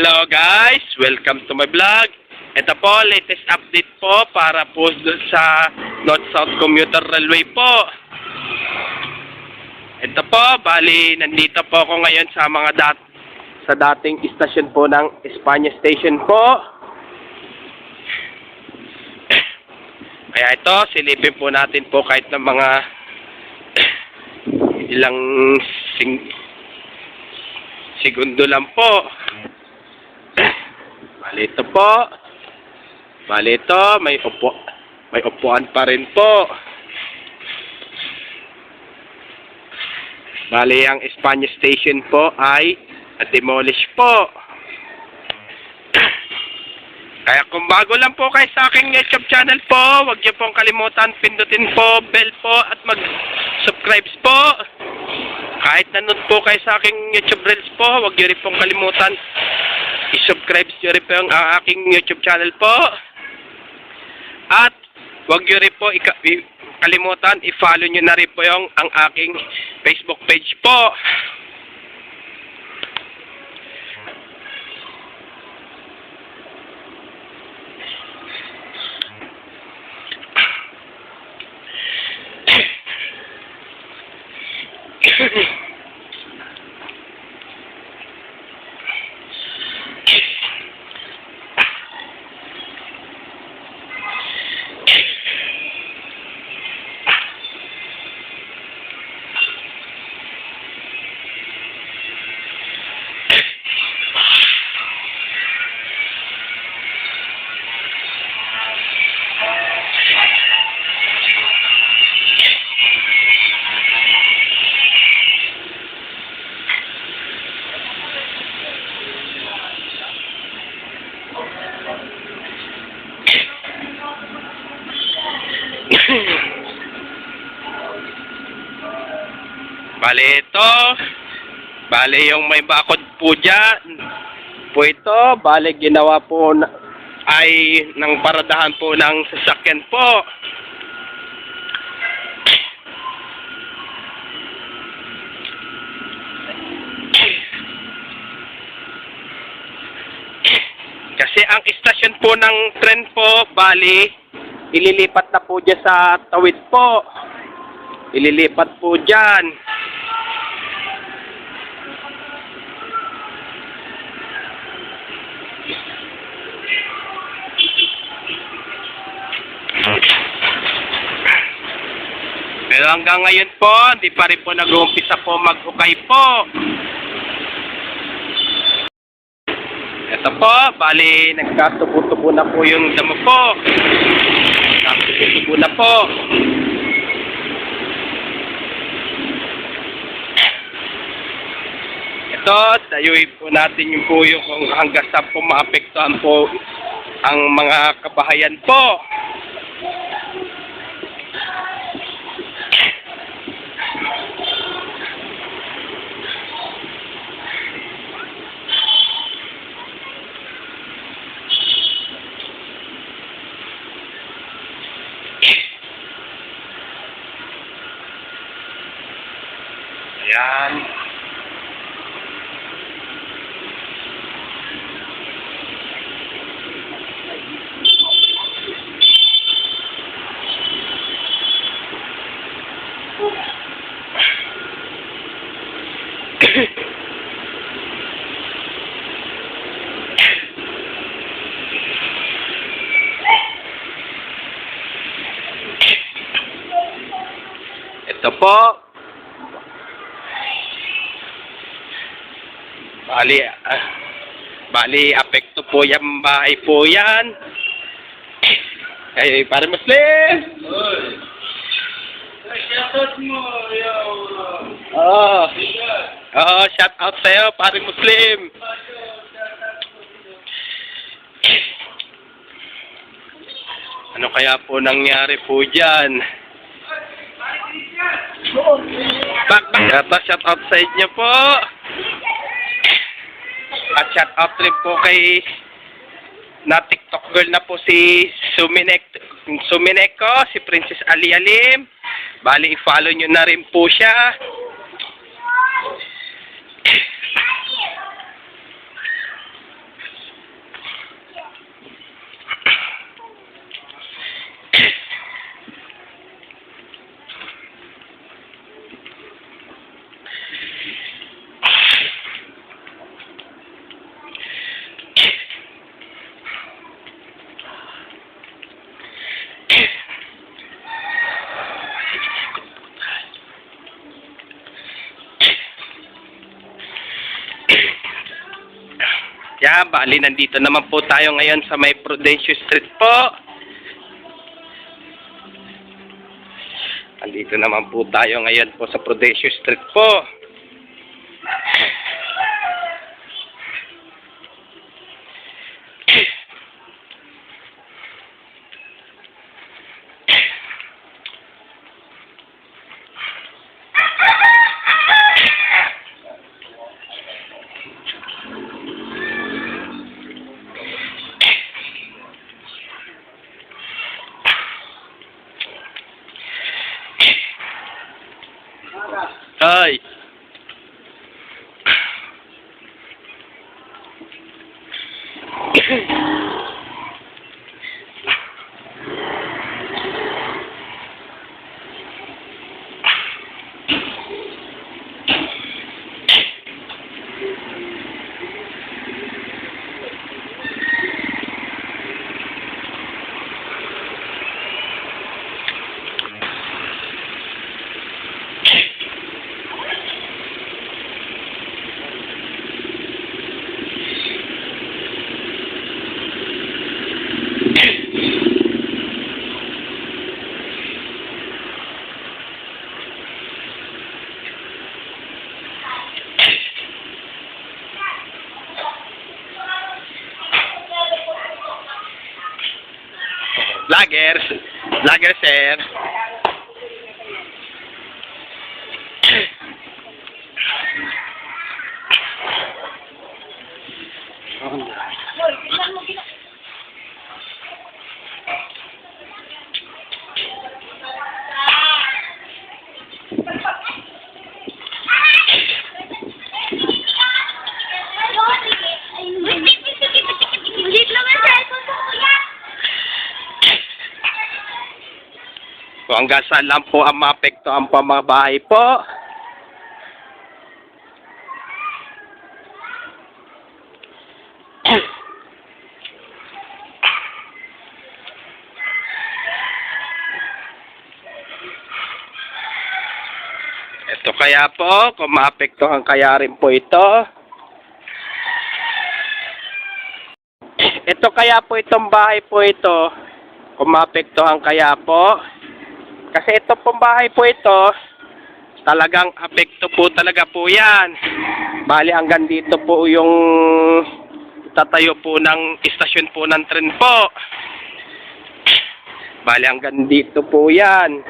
Hello guys, welcome to my vlog. Ito po, latest update po para po sa North-South Commuter Railway po. Ito po, bali nandito po ako ngayon sa mga sa dating istasyon po ng Espanya Station po. Kaya ito, silipin po natin po kahit ng mga ilang segundo lang po. Bali ito po. Bali ito, may upuan pa rin po. Bali ang Espanya Station po ay demolish po. Kaya kung bago lang po kayo sa aking YouTube channel po, huwag niyo pong kalimutan pindutin po bell po at mag-subscribe po. Kahit nanood po kayo sa aking YouTube Reels po, huwag niyo rin pong kalimutan i-subscribe niyo rin po ang aking YouTube channel po. At huwag niyo rin po kalimutan i-follow niyo na rin po ang aking Facebook page po. Bale yung may bakod po dyan po ito, bale ginawa po ay ng paradahan po ng sasakyan po. Kasi ang istasyon po ng tren po, bali ililipat na po dyan sa tawid po. Ililipat po dyan. Pero hanggang ngayon po, hindi pa rin po nag-uumpisa po maghukay po. Ito po, bali nagkatubo-tubo na po yung damo po. Nagkatubo-tubo na po. Ito, dayuin po natin yung po yung kung hanggang saan po maapektuhan po ang mga kabahayan po. Ayan. Ito po. Bali, apekto po yung bahay po yan. Ay, para Muslim! Shoutout mo, yo! Oo, shout out sa'yo, pare Muslim! Ano kaya po nangyari po dyan? Shout out sa inyo po! At shout out rin po kay na TikTok girl na po si Sumineko, si Princess Alialim. Bali, i-follow nyo na rin po siya. Yeah, bali nandito naman po tayo ngayon sa may Prudencio Street po. Nandito naman po tayo ngayon po sa Prudencio Street po. Ay. Vlogger sir. So, hanggang saan lang po ang maapektuhan po ang mga bahay po. Ito kaya po, kung maapektuhan kaya rin po ito. Ito kaya po itong bahay po ito, kung maapektuhan kaya po. Kasi ito pong bahay po ito, talagang apekto po talaga po yan. Bali hanggang dito po yung tatayo po ng istasyon po ng tren po. Bali hanggang dito po yan.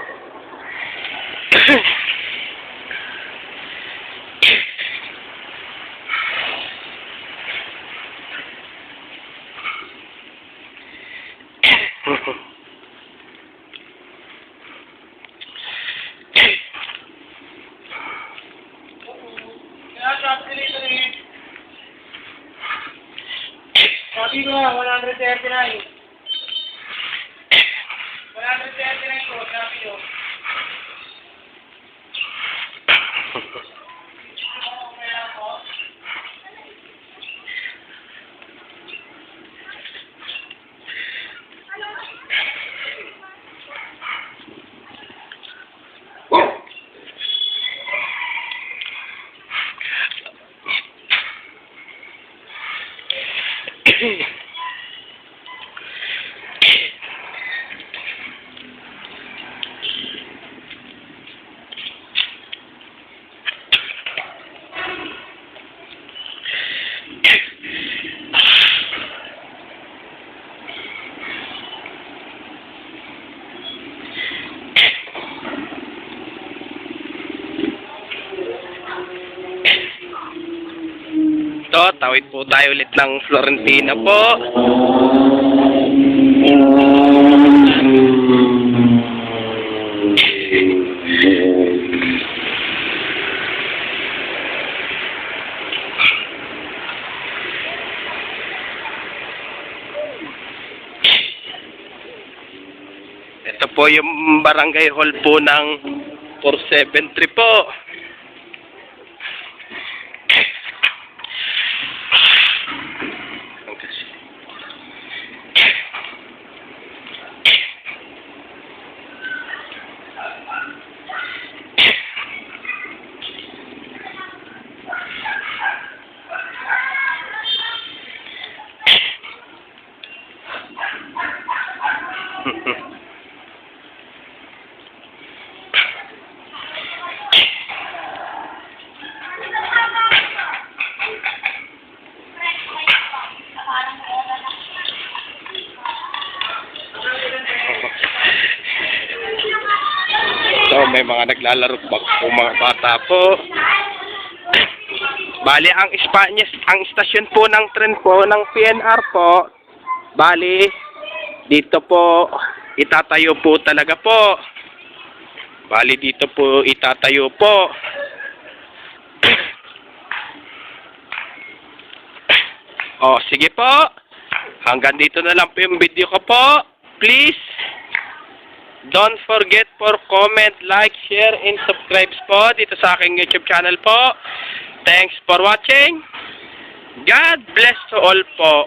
Sabi ko nga, 139. 139 ko, sabi ko. Ito, tawid po tayo ulit ng Florentina po. Ito po yung barangay hall po ng 473 po. So, may mga naglalaro pa po mga bata po. Bali, ang istasyon po ng tren po ng PNR po, bali, dito po itatayo po talaga po. Bali, dito po itatayo po. Oh, sige po. Hanggang dito na lang po yung video ko po. Please, don't forget for comment, like, share, and subscribe po dito sa aking YouTube channel po. Thanks for watching. God bless to all po.